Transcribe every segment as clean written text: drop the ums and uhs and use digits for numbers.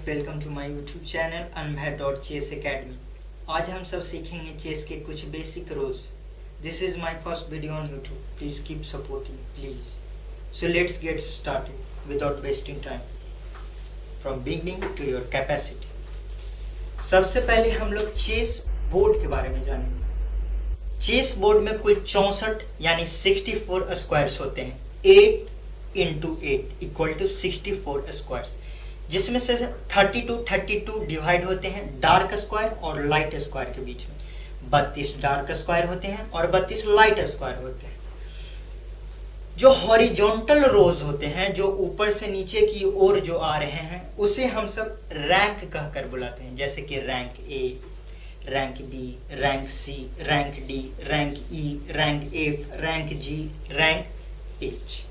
Welcome to my YouTube channel unbhat.chess academy। आज हम सब सीखेंगे चेस के कुछ basic rules. This is my first video on YouTube, please keep supporting please. So let's get started without wasting time from beginning to your capacity. सबसे पहले हम लोग चेस बोर्ड के बारे में जानेंगे। चेस बोर्ड में कुल 64 यानी 64 स्क्वायर्स होते हैं। 8 into 8 इक्वल टू 64 स्क्वायर्स, जिसमें से 32 डिवाइड होते हैं डार्क स्क्वायर और लाइट स्क्वायर के बीच में। 32 डार्क स्क्वायर होते हैं और 32 लाइट स्क्वायर होते हैं। जो हॉरिजॉन्टल रोज होते हैं, जो ऊपर से नीचे की ओर जो आ रहे हैं, उसे हम सब रैंक कहकर बुलाते हैं। जैसे कि rank A, rank B, rank C, rank D, rank E, rank F, rank G, rank H.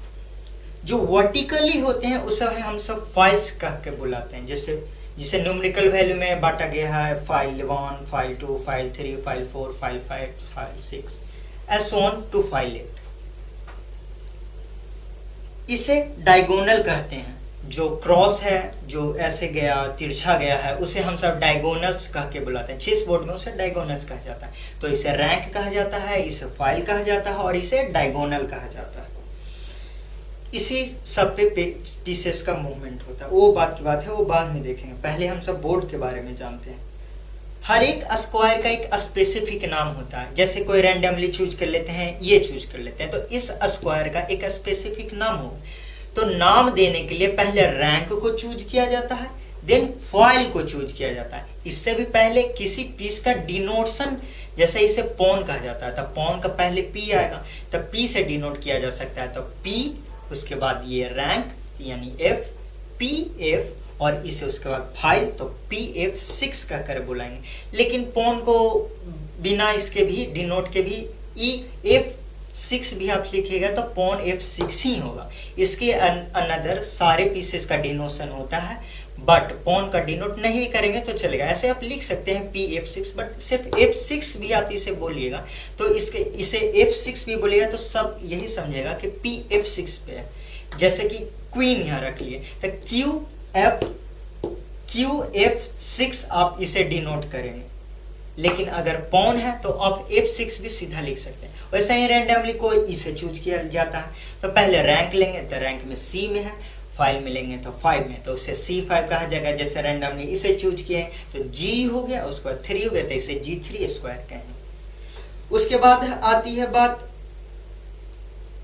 जो वर्टिकली होते हैं उसे हम सब फाइल्स कह के बुलाते हैं। जैसे जिसे न्यूमेरिकल वैल्यू में बांटा गया है, file 1, file 2, file 3, file 4, file 5, file 6 as on to file 8। इसे डायगोनल कहते हैं। जो क्रॉस है, जो ऐसे गया, तिरछा गया है, उसे हम सब डायगोनल्स कह के बुलाते हैं। चेस बोर्ड में उसे डायगोनल्स कहा जाता है। तो इसे रैंक कहा जाता है, इसे फाइल कहा जाता है और इसे डायगोनल कहा जाता है। इसी सब पे पीसेस का मूवमेंट होता है। वो बात की बात है, वो बाद में देखेंगे। पहले हम सब बोर्ड के बारे में जानते हैं। हर एक स्क्वायर का एक स्पेसिफिक नाम होता है। जैसे कोई रैंडमली चूज कर लेते हैं, ये चूज कर लेते हैं, तो इस स्क्वायर का एक स्पेसिफिक नाम होगा। तो नाम देने के लिए पहले रैंक को चूज किया जाता है, देन फाइल को चूज किया जाता है। इससे भी पहले किसी पीस का डिनोटेशन, जैसे इसे पॉन कहा जाता है, तब पॉन का पहले पी आएगा, तब पी से डिनोट किया जा सकता है। तो पी, उसके बाद ये रैंक यानी एफ, पी एफ, और इसे उसके बाद फाइल, तो पी एफ 6 कहकर बुलाएंगे। लेकिन पॉन को बिना इसके भी डिनोट के भी ई एफ 6 भी आप लिखिएगा तो पॉन एफ 6 ही होगा। इसके अनदर सारे पीसेस का डिनोशन होता है, बट पॉन का डिनोट नहीं भी करेंगे तो चलेगा। ऐसे आप लिख सकते हैं पी एफ 6, बट सिर्फ F6 भी आप इसे बोलिएगा तो इसे F6 भी बोलिएगा तो सब यही समझेगा कि पी एफ 6 पे है। जैसे कि क्वीन यहाँ रख लिए तो क्यू एफ 6 आप इसे डिनोट करेंगे। लेकिन अगर पॉन है तो आप F6 भी सीधा लिख सकते हैं। वैसे ही रैंडमली कोई इसे चूज किया जाता है। तो पहले रैंक लेंगे तो रैंक में C में है, फाइल मिलेंगे तो 5 में, तो उसे C5 कहा जाएगा। जैसे रैंडमली इसे चूज किए तो G हो गया, उसके बाद 3 हो गया, तो इसे G3 स्क्वायर कहेंगे। उसके बाद आती है बात,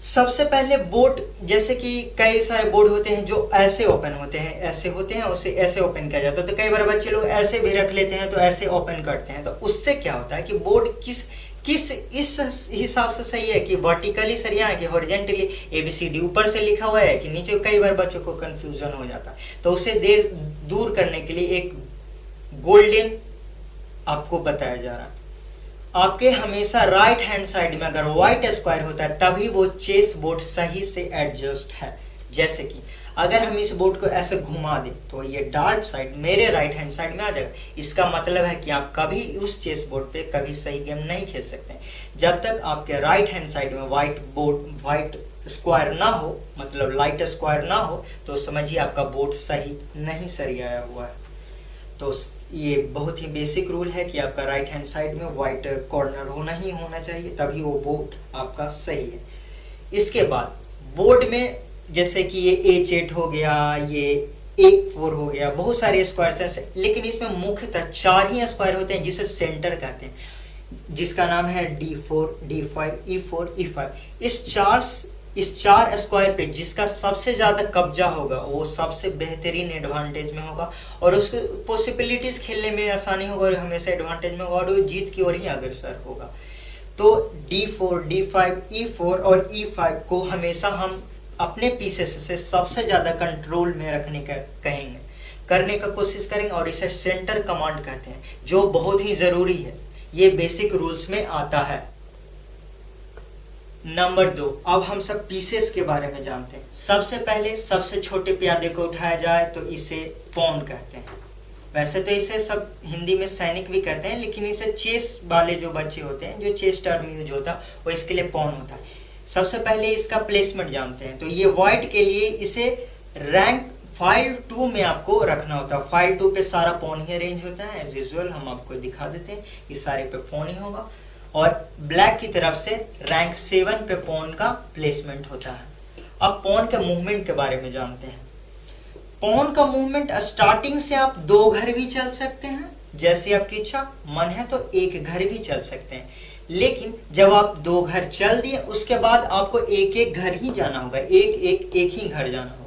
सबसे पहले बोर्ड, जैसे कि कई सारे बोर्ड होते हैं जो ऐसे ओपन होते हैं, ऐसे होते हैं, उसे ऐसे ओपन किया जाता है। तो कई बार बच्चे लोग ऐसे भी रख लेते हैं, तो ऐसे ओपन करते हैं। तो उससे क्या होता है कि बोर्ड किस इस हिसाब से सही है कि वर्टिकली सही है कि हॉरिजॉन्टली ABCD ऊपर से लिखा हुआ है कि नीचे। कई बार बच्चों को कंफ्यूजन हो जाता है, तो उसे दूर करने के लिए एक गोल्डन आपको बताया जा रहा है। आपके हमेशा राइट हैंड साइड में अगर व्हाइट स्क्वायर होता है तभी वो चेस बोर्ड सही से एडजस्ट है। जैसे कि अगर हम इस बोर्ड को ऐसे घुमा दें तो ये डार्क साइड मेरे राइट हैंड साइड में आ जाएगा। इसका मतलब है कि आप कभी उस चेस बोर्ड पे कभी सही गेम नहीं खेल सकते जब तक आपके राइट हैंड साइड में व्हाइट स्क्वायर ना हो, मतलब लाइट स्क्वायर ना हो, तो समझिए आपका बोर्ड सही नहीं सरियाया हुआ है। तो ये बहुत ही बेसिक रूल है कि आपका राइट हैंड साइड में व्हाइट कॉर्नर होना चाहिए, तभी वो बोर्ड आपका सही है। इसके बाद बोर्ड में जैसे कि ये H8 हो गया, ये A4 हो गया, बहुत सारे स्क्वायर्स हैं, लेकिन इसमें मुख्यतः 4 ही स्क्वायर होते हैं जिसे सेंटर कहते हैं, जिसका नाम है D4, D5, E4, E5। इस चार स्क्वायर पे जिसका सबसे ज्यादा कब्जा होगा वो सबसे बेहतरीन एडवांटेज में होगा और उसके पॉसिबिलिटीज खेलने में आसानी होगा और हमेशा एडवांटेज में होगा और वो जीत की ओर ही अग्रसर होगा। तो D4, D5, E4 और E5 को हमेशा हम अपने पीसेस से सबसे ज्यादा कंट्रोल में रखने का करने का कोशिश करेंगे और इसे सेंटर कमांड कहते हैं, जो बहुत ही जरूरी है। ये बेसिक रूल्स में आता है। नंबर 2, अब हम सब पीसेस के बारे में जानते हैं। सबसे पहले सबसे छोटे प्यादे को उठाया जाए तो इसे पॉन कहते हैं। वैसे तो इसे सब हिंदी में सैनिक भी कहते हैं, लेकिन इसे चेस वाले जो बच्चे होते हैं, जो चेस टर्म यूज होता है, वो इसके लिए पॉन होता है। सबसे पहले इसका प्लेसमेंट जानते हैं। तो ये व्हाइट के लिए इसे रैंक फाइल 2 में आपको रखना होता है। फाइल 2 पे सारा पॉन ही अरेंज होता है। एज यूजुअल हम आपको दिखा देते हैं, इस सारे पे पॉन ही होगा। और ब्लैक की तरफ से रैंक 7 पे पॉन का प्लेसमेंट होता है। अब पॉन के मूवमेंट के बारे में जानते हैं। पॉन का मूवमेंट स्टार्टिंग से आप 2 घर भी चल सकते हैं, जैसे आपकी इच्छा, मन है तो 1 घर भी चल सकते हैं। लेकिन जब आप 2 घर चल दिए उसके बाद आपको एक घर ही जाना होगा, एक ही घर जाना होगा।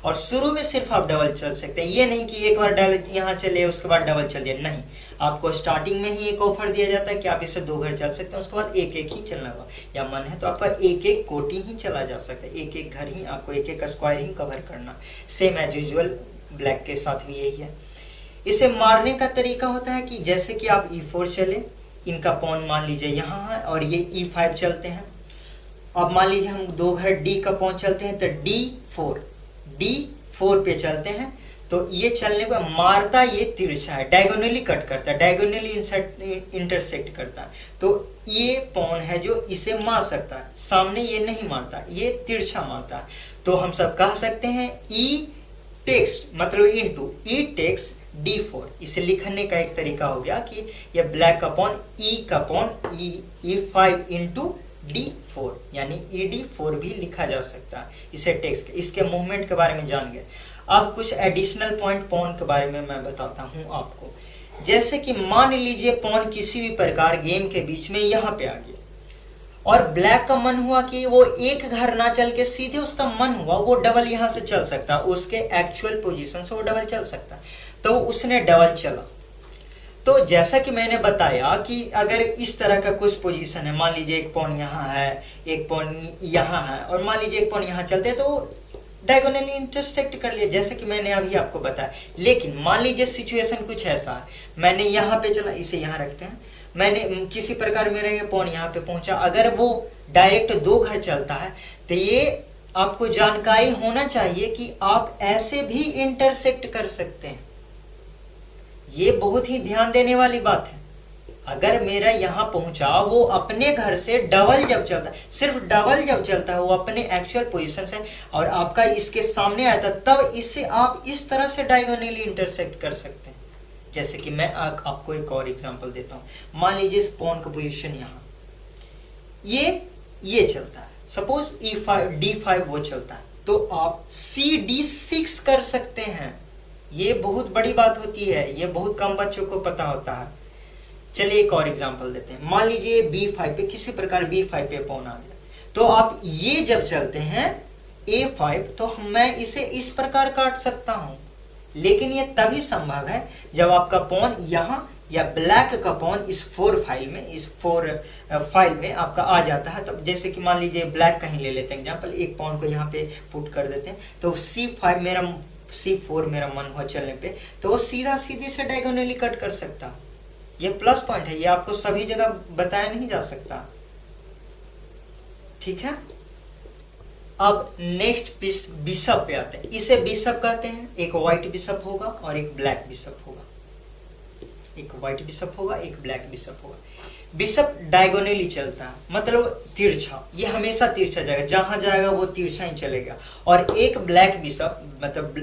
और शुरू में सिर्फ आप डबल चल सकते हैं, ये नहीं कि एक बार डबल यहाँ चले उसके बाद डबल चल दिया, नहीं। आपको स्टार्टिंग में ही एक ऑफर दिया जाता है कि आप इसे 2 घर चल सकते हैं, उसके बाद एक ही चलना होगा। या मन है तो आपका एक कोटी ही चला जा सकता है, एक घर ही, आपको एक स्क्वायर ही कवर करना। सेम एज यूजुअल ब्लैक के साथ भी यही है। इसे मारने का तरीका होता है कि जैसे कि आप E4 चले, इनका पॉन मान लीजिए यहाँ है और ये E5 चलते हैं। अब मान लीजिए हम 2 घर D का पॉन चलते हैं तो D4 पे चलते हैं, तो ये चलने पर मारता ये तिरछा है, डायगोनली कट करता है, डायगोनली इंटरसेक्ट करता है। तो ये पॉन है जो इसे मार सकता है, सामने ये नहीं मारता, ये तिरछा मारता है। तो हम सब कह सकते हैं E टेक्स मतलब इनटू E टेक्स D4। इसे लिखने का एक तरीका हो गया कि ये ब्लैक का पॉन E का पॉन E5 इंटू D4, यानी ED4 भी लिखा जा सकता है इसे टेक्स्ट। इसके मूवमेंट के बारे में जान गए। अब कुछ एडिशनल पॉइंट पॉन के बारे में मैं बताता हूं आपको। जैसे कि मान लीजिए पॉन किसी भी प्रकार गेम के बीच में यहाँ पे आ गया और ब्लैक का मन हुआ कि वो एक घर ना चल के सीधे उसका मन हुआ वो डबल यहाँ से चल सकता है, उसके एक्चुअल पोजीशन से वो डबल चल सकता है, तो उसने डबल चला। तो जैसा कि मैंने बताया कि अगर इस तरह का कुछ पोजीशन है, मान लीजिए एक पॉन यहाँ है, एक पॉन यहाँ है और मान लीजिए एक पॉन यहाँ चलते हैं, तो डायगोनली इंटरसेक्ट कर लिया, जैसे कि मैंने अभी आपको बताया। लेकिन मान लीजिए सिचुएशन कुछ ऐसा है, मैंने यहाँ पे चला, इसे यहाँ रखते हैं, मैंने किसी प्रकार मेरा ये पॉन यहाँ पे पहुंचा, अगर वो डायरेक्ट 2 घर चलता है तो ये आपको जानकारी होना चाहिए कि आप ऐसे भी इंटरसेक्ट कर सकते हैं। ये बहुत ही ध्यान देने वाली बात है। अगर मेरा यहां पहुंचा, वो अपने घर से डबल जब चलता है, सिर्फ डबल जब चलता है, वो अपने एक्चुअल पोजीशन से और आपका इसके सामने आया था, तब इससे आप इस तरह से डायगोनली इंटरसेक्ट कर सकते हैं। जैसे कि मैं आपको एक और एग्जांपल देता हूं। मान लीजिए इस पॉन का पोजीशन यहाँ, ये चलता है, सपोज E5 D5 वो चलता है, तो आप CD6 कर सकते हैं। ये बहुत बड़ी बात होती है, ये बहुत कम बच्चों को पता होता है। चलिए एक और एग्जांपल देते हैं। मान लीजिए B5 पे किसी प्रकार B5 पे पॉन आ गया, तो आप ये जब चलते हैं A5, तो मैं इसे इस प्रकार काट सकता हूं। लेकिन ये तभी संभव है जब आपका पॉन यहाँ या ब्लैक का पॉन इस 4 फाइल में आपका आ जाता है। तब जैसे कि मान लीजिए ब्लैक कहीं ले लेते हैं एग्जांपल, एक पॉन को यहाँ पे पुट कर देते हैं, तो C4 मेरा मन हुआ चलने पे, तो वो सीधी से डायगोनली कट कर सकता। ये प्लस पॉइंट है, ये आपको सभी जगह बताया नहीं जा सकता, ठीक है। अब नेक्स्ट बिशप पे आते हैं। इसे बिशप कहते हैं। एक व्हाइट बिशप होगा और एक ब्लैक बिशप होगा, एक व्हाइट बिशप होगा, एक ब्लैक बिशप होगा। बिशप डायगोनली चलता है, मतलब तिरछा, ये हमेशा तिरछा जाएगा, जहां जाएगा वो तिरछा ही चलेगा। और एक ब्लैक बिशप मतलब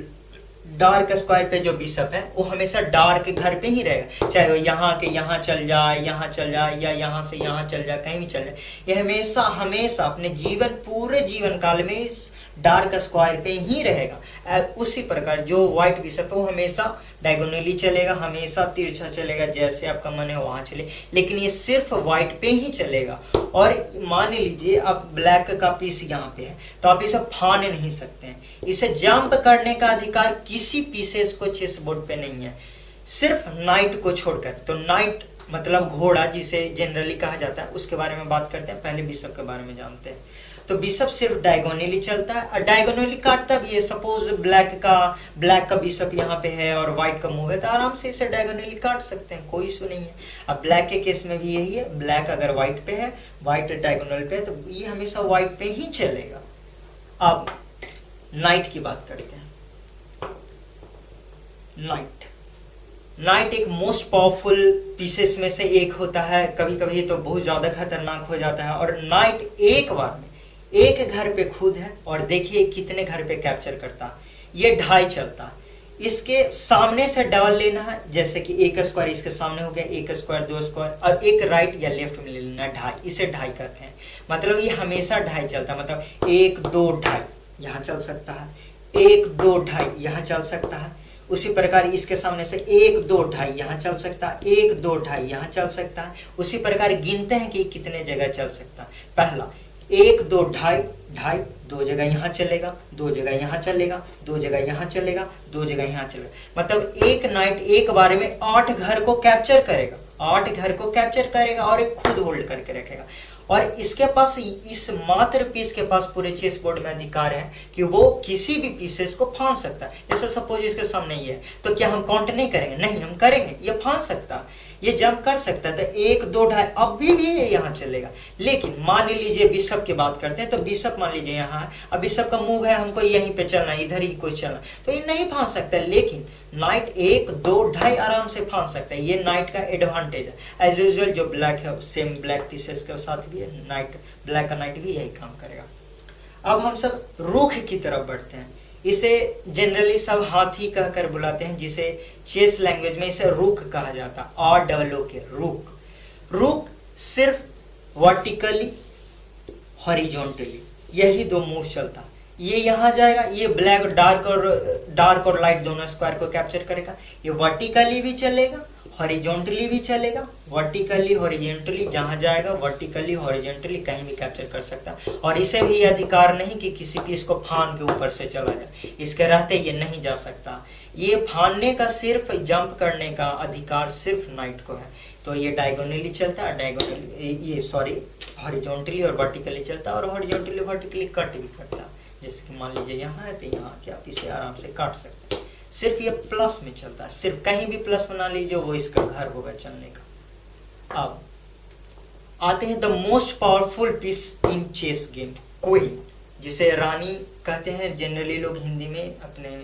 डार्क स्क्वायर पे जो बिशप है वो हमेशा डार्क घर पे ही रहेगा, चाहे वो यहाँ के यहाँ चल जाए, यहाँ चल जाए, या यहाँ से यहाँ चल जाए, कहीं भी चल जाए, ये हमेशा अपने पूरे जीवन काल में इस डार्क स्क्वायर पे ही रहेगा। उसी प्रकार जो व्हाइट बिशप है वो हमेशा डायगोनली चलेगा, हमेशा तिरछा चलेगा, जैसे आपका मन है वहां चले, लेकिन ये सिर्फ व्हाइट पे ही चलेगा। और मान लीजिए अब ब्लैक का पीस यहाँ पे है, तो आप इसे फान नहीं सकते हैं। इसे जंप करने का अधिकार किसी पीसेस को चेस बोर्ड पे नहीं है, सिर्फ नाइट को छोड़कर। तो नाइट मतलब घोड़ा, जिसे जनरली कहा जाता है, उसके बारे में बात करते हैं। पहले बिशप के बारे में जानते हैं। तो बिशप सिर्फ डायगोनली चलता है और डायगोनली काटता भी है। सपोज ब्लैक का बिशप यहाँ पे है और व्हाइट का मूव है, तो आराम से इसे डायगोनली काट सकते हैं, कोई इशू नहीं है। अब ब्लैक के केस में भी यही है, ब्लैक अगर व्हाइट पे है, व्हाइट डायगोनल पे है, तो ये हमेशा व्हाइट पे ही चलेगा। अब नाइट की बात करते हैं। नाइट एक मोस्ट पावरफुल पीसेस में से एक होता है, कभी कभी तो बहुत ज्यादा खतरनाक हो जाता है। और नाइट एक बार में एक घर पे खुद है और देखिए कितने घर पे कैप्चर करता है। ये ढाई चलता है। इसके सामने से डबल लेना है, जैसे कि एक स्क्वायर इसके सामने हो गया, एक स्क्वायर, दो स्क्वायर, और एक राइट या लेफ्ट में ले लेना है ढाई, इसे ढाई कहते हैं। मतलब ये हमेशा ढाई चलता है, मतलब 1 2 ढाई यहाँ चल सकता है, 1 2 ढाई यहाँ चल सकता है। उसी प्रकार इसके सामने से 1 2 ढाई यहाँ चल सकता है, 1 2 ढाई यहाँ चल सकता है। उसी प्रकार गिनते हैं कि कितने जगह चल सकता है। पहला 1 2 ढाई, ढाई 2 जगह यहाँ चलेगा, 2 जगह यहाँ चलेगा, 2 जगह यहाँ चलेगा, 2 जगह यहाँ चलेगा। मतलब एक नाइट एक बार में 8 घर को कैप्चर करेगा, 8 घर को कैप्चर करेगा और एक खुद होल्ड करके रखेगा। और इसके पास, इस मात्र पीस के पास पूरे चेस बोर्ड में अधिकार है कि वो किसी भी पीसेस को फांद सकता है। जैसे सपोज इसके सामने ये है, तो क्या हम काउंट नहीं करेंगे? नहीं, हम करेंगे। ये फांद सकता है, ये जंप कर सकता है। तो 1 2 ढाई अब भी ये यहाँ चलेगा। लेकिन मान लीजिए बिशप की बात करते हैं, तो बिशप मान लीजिए यहाँ है, अब बिशप का मूव है, हमको यहीं पे चलना, इधर ही कोई चलना, तो ये नहीं फांद सकता। लेकिन नाइट 1 2 ढाई आराम से फांद सकता है। ये नाइट का एडवांटेज है। एज यूजुअल जो ब्लैक है, सेम ब्लैक पीसेस के साथ भी है, नाइट ब्लैक का नाइट भी यही काम करेगा। अब हम सब रुख की तरफ बढ़ते हैं। इसे जनरली सब हाथी कहकर बुलाते हैं, जिसे चेस लैंग्वेज में इसे रुख कहा जाता है। ROO के रुख। रुख सिर्फ वर्टिकली, हॉरिजॉन्टली यही 2 मूव चलता है। ये यहाँ जाएगा, ये ब्लैक डार्क और लाइट दोनों स्क्वायर को कैप्चर करेगा। ये वर्टिकली भी चलेगा, हॉरिजॉन्टली भी चलेगा। वर्टिकली हॉरिजॉन्टली जहां जाएगा, वर्टिकली हॉरिजॉन्टली कहीं भी कैप्चर कर सकता। और इसे भी अधिकार नहीं कि किसी पीस को फान के ऊपर से चला जाए, इसके रहते ये नहीं जा सकता। ये फानने का, सिर्फ जंप करने का अधिकार सिर्फ नाइट को है। तो ये डायगोनली चलता है, हॉरिजॉन्टली और वर्टिकली चलता है, और हॉरिजॉन्टली वर्टिकली कट भी करता है। जैसे कि मान लीजिए यहाँ है, तो यहाँ क्या आप इसे आराम से काट सकते हैं। सिर्फ ये प्लस में चलता है, सिर्फ कहीं भी प्लस बना लीजिए, वो इसका घर होगा चलने का। अब आते हैं the most powerful piece in chess game, queen, जिसे रानी कहते हैं जनरली लोग हिंदी में, अपने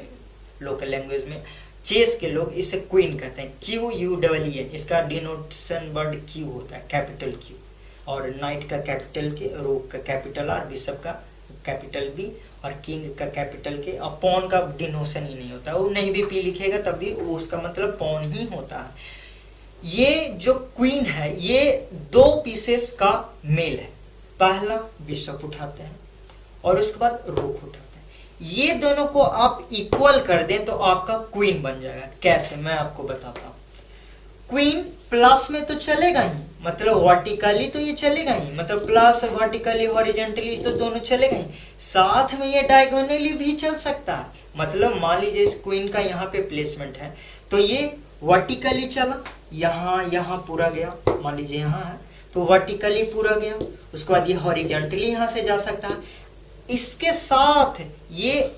लोकल लैंग्वेज में। चेस के लोग इसे क्वीन कहते हैं, QUEEN। इसका डिनोटेशन वर्ड Q होता है, कैपिटल Q। और नाइट का कैपिटल के, रोक का कैपिटल R, बिशप का कैपिटल B, और किंग का कैपिटल के। और पॉन का डिनोशन ही नहीं होता, वो नहीं भी P लिखेगा तब भी वो उसका मतलब पॉन ही होता है। ये जो क्वीन है, ये 2 पीसेस का मेल है। पहला बिशप उठाते हैं और उसके बाद रोक उठाते हैं। ये दोनों को आप इक्वल कर दें तो आपका क्वीन बन जाएगा। कैसे, मैं आपको बताता हूँ। क्वीन प्लस में तो चलेगा ही, मतलब वर्टिकली तो ये चलेगा ही, मतलब प्लस वर्टिकली हॉरिजॉन्टली तो दोनों चलेगा ही। साथ में ये डायगोनली भी चल सकता है। मतलब मान लीजिए इस क्वीन का यहाँ पे प्लेसमेंट है, तो ये वर्टिकली चला, यहाँ पूरा गया, मान लीजिए यहाँ है तो वर्टिकली पूरा गया। उसके बाद ये हॉरिजॉन्टली यहाँ से जा सकता है। इसके साथ ये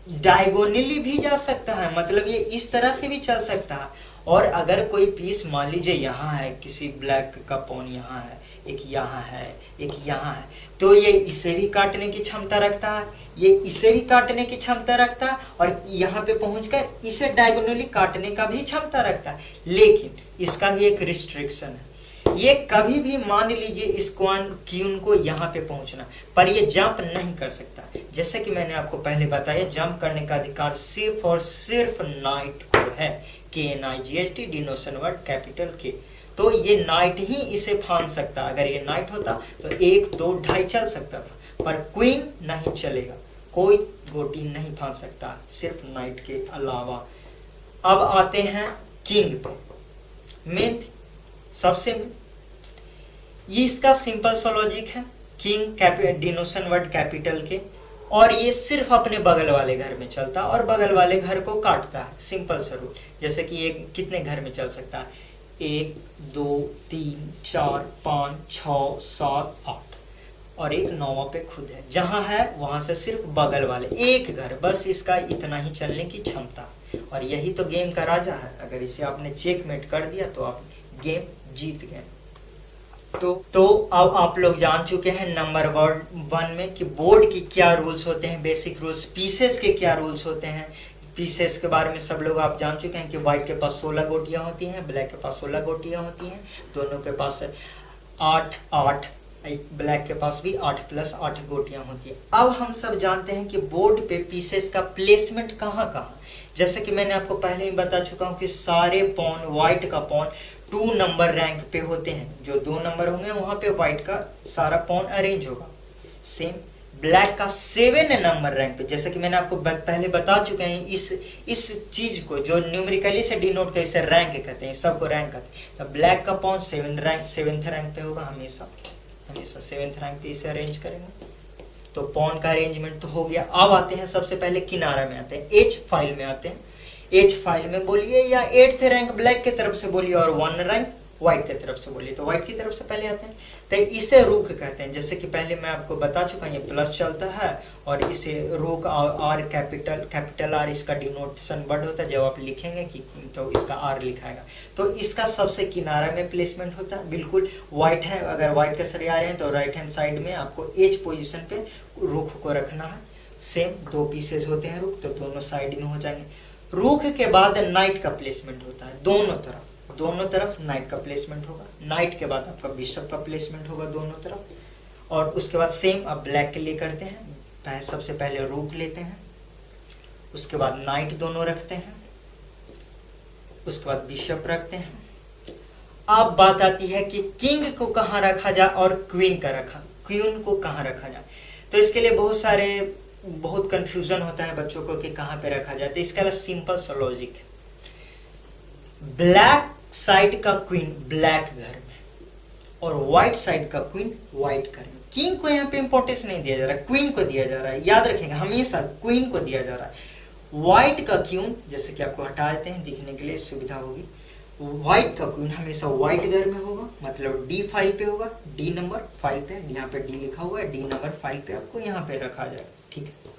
डायगोनली भी जा सकता है, मतलब ये इस तरह से भी चल सकता है। और अगर कोई पीस मान लीजिए यहाँ है, किसी ब्लैक का पॉन यहाँ है, एक यहाँ है, एक यहाँ है, तो ये इसे भी काटने की क्षमता रखता है, ये इसे भी काटने की क्षमता रखता है, और यहाँ पे पहुंचकर इसे डायगोनली काटने का भी क्षमता रखता है। लेकिन इसका भी एक रिस्ट्रिक्शन है, ये कभी भी मान लीजिए इस क्वीन को यहाँ पे पहुंचना, पर ये जंप नहीं कर सकता। जैसे कि मैंने आपको पहले बताया, जंप करने का अधिकार सिर्फ और सिर्फ नाइट को है। KNIGHT डिनोशन word capital K। तो ये नाइट ही इसे फांद सकता। अगर ये नाइट होता तो 1 2 ढाई चल सकता था, पर क्वीन नहीं चलेगा, कोई गोटी नहीं फांद सकता, सिर्फ नाइट के अलावा। अब आते हैं किंग पे। मेन सबसे ये इसका सिंपल सा लॉजिक है। किंग डिनोशन वर्ड कैपिटल के, और ये सिर्फ अपने बगल वाले घर में चलता और बगल वाले घर को काटता है। सिंपल सा रूल। जैसे कि ये कितने घर में चल सकता है, 1 2 3 4 5 6 7 8, और एक 9वां पे खुद है। जहां है वहां से सिर्फ बगल वाले एक घर, बस इसका इतना ही चलने की क्षमता। और यही तो गेम का राजा है। अगर इसे आपने चेकमेट कर दिया तो आप गेम जीत गए। तो अब आप लोग जान चुके हैं नंबर 1 में कि बोर्ड की क्या रूल्स होते हैं, बेसिक रूल्स। पीसेस के क्या रूल्स होते हैं, पीसेस के बारे में सब लोग आप जान चुके हैं कि व्हाइट के पास 16 गोटियां होती हैं, ब्लैक के पास 16 गोटियां होती हैं, दोनों के पास 8 8 ब्लैक के पास भी 8+8 गोटियां होती है। अब हम सब जानते हैं कि बोर्ड पे पीसेस का प्लेसमेंट कहाँ कहाँ, जैसे कि मैंने आपको पहले ही बता चुका हूँ कि सारे पॉन, व्हाइट का पॉन 2 नंबर रैंक पे होते हैं। जो 2 नंबर होंगे वहां पे व्हाइट का सारा पॉन अरेंज होगा। सेम ब्लैक का 7 नंबर रैंक पे, जैसे कि मैंने आपको पहले बता चुके हैं, इस चीज को जो न्यूमेरिकली से डिनोट कर इसे रैंक कहते हैं, सबको रैंक कहते हैं। तो ब्लैक का पॉन 7th रैंक पे होगा, हमेशा 7th रैंक पे इसे अरेंज करेंगे। तो पॉन का अरेंजमेंट तो हो गया। अब आते हैं सबसे पहले किनारा में आते हैं, एच फाइल में आते हैं। एच फाइल में बोलिए या 8th रैंक ब्लैक की तरफ से बोलिए और 1 रैंक व्हाइट की तरफ से बोलिए। तो व्हाइट की तरफ से पहले आते हैं, तो इसे रूक कहते हैं। जैसे कि पहले मैं आपको बता चुका हूँ, ये प्लस चलता है और इसे रूक आर कैपिटल आर इसका डिनोटेशन वर्ड होता है। जब आप लिखेंगे कि तो इसका आर लिखाएगा। तो इसका सबसे किनारा में प्लेसमेंट होता है, बिल्कुल व्हाइट है। अगर व्हाइट के सरिया आ रहे हैं तो राइट हैंड साइड में आपको एज पोजीशन पे रूख को रखना है। सेम 2 पीसेस होते हैं रूख, तो दोनों साइड में हो जाएंगे। रूख के बाद नाइट का प्लेसमेंट होता है, दोनों तरफ नाइट का प्लेसमेंट होगा। नाइट के बाद आपका बिशप का प्लेसमेंट होगा दोनों तरफ। और उसके बाद सेम अब ब्लैक के लिए करते हैं, सबसे पहले रूक लेते हैं, उसके बाद नाइट दोनों रखते हैं, उसके बाद बिशप रखते हैं। अब बात आती है कि किंग को कहाँ रखा जाए और क्वीन को कहाँ रखा जाए। तो इसके लिए बहुत कंफ्यूजन होता है बच्चों को कि कहाँ पे रखा जाए। तो इसका सिंपल सा लॉजिक है, ब्लैक साइड का क्वीन ब्लैक घर में और व्हाइट साइड का क्वीन व्हाइट घर में। किंग को यहाँ पे इंपॉर्टेंस नहीं दिया जा रहा है, क्वीन को दिया जा रहा है। याद रखेंगे हमेशा क्वीन को दिया जा रहा है। व्हाइट का क्वीन, जैसे कि आपको हटा देते हैं दिखने के लिए सुविधा होगी, व्हाइट का क्वीन हमेशा व्हाइट घर में होगा, मतलब डी फाइल पे होगा, डी नंबर फाइल पे, यहाँ पे डी लिखा हुआ है, डी नंबर फाइल पे आपको यहाँ पे रखा जाएगा, ठीक है।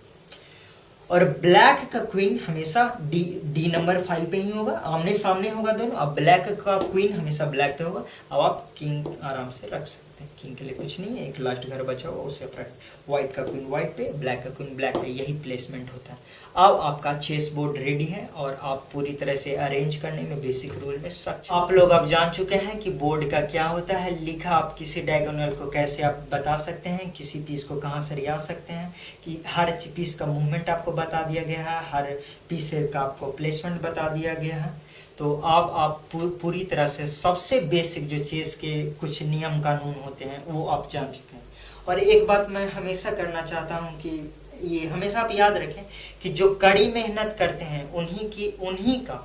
और ब्लैक का क्वीन हमेशा डी नंबर फाइल पे ही होगा, आमने सामने होगा दोनों। अब ब्लैक का क्वीन हमेशा ब्लैक पे होगा। अब आप किंग आराम से रख सकते हैं, किंग के लिए कुछ नहीं है, एक लास्ट घर बचा हुआ उसे रख। व्हाइट का क्वीन व्हाइट पे, ब्लैक का क्वीन ब्लैक पे, यही प्लेसमेंट होता है। अब आपका चेस बोर्ड रेडी है और आप पूरी तरह से अरेंज करने में बेसिक रूल में सक्षम। आप लोग अब जान चुके हैं कि बोर्ड का क्या होता है, लिखा आप किसी डायगोनल को कैसे आप बता सकते हैं, किसी पीस को कहाँ सरिया सकते हैं, कि हर पीस का मूवमेंट आपको बता दिया गया है, हर पीस का आपको प्लेसमेंट बता दिया गया है। तो अब आप पूरी तरह से सबसे बेसिक जो चेस के कुछ नियम कानून होते हैं वो आप जान चुके हैं। और एक बात मैं हमेशा करना चाहता हूँ कि ये हमेशा आप याद रखें कि जो कड़ी मेहनत करते हैं उन्हीं का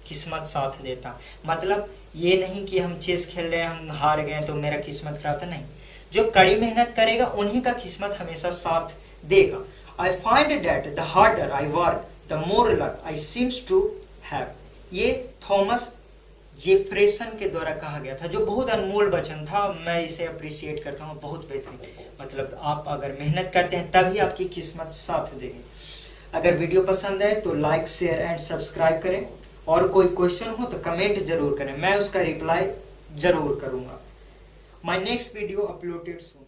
किस्मत साथ देता। मतलब ये नहीं कि हम चेस खेल रहे हैं, हम हार गए तो मेरा किस्मत खराब था, नहीं। जो कड़ी मेहनत करेगा उन्हीं का किस्मत हमेशा साथ देगा। I find that the harder I work the more luck I seems to have, ये थॉमस जेफरसन के द्वारा कहा गया था, जो बहुत अनमोल वचन था। मैं इसे अप्रिशिएट करता हूँ, बहुत बेहतरीन। मतलब आप अगर मेहनत करते हैं तभी आपकी किस्मत साथ देगी। अगर वीडियो पसंद आए तो लाइक, शेयर एंड सब्सक्राइब करें, और कोई क्वेश्चन हो तो कमेंट जरूर करें, मैं उसका रिप्लाई जरूर करूंगा। My next video uploaded soon.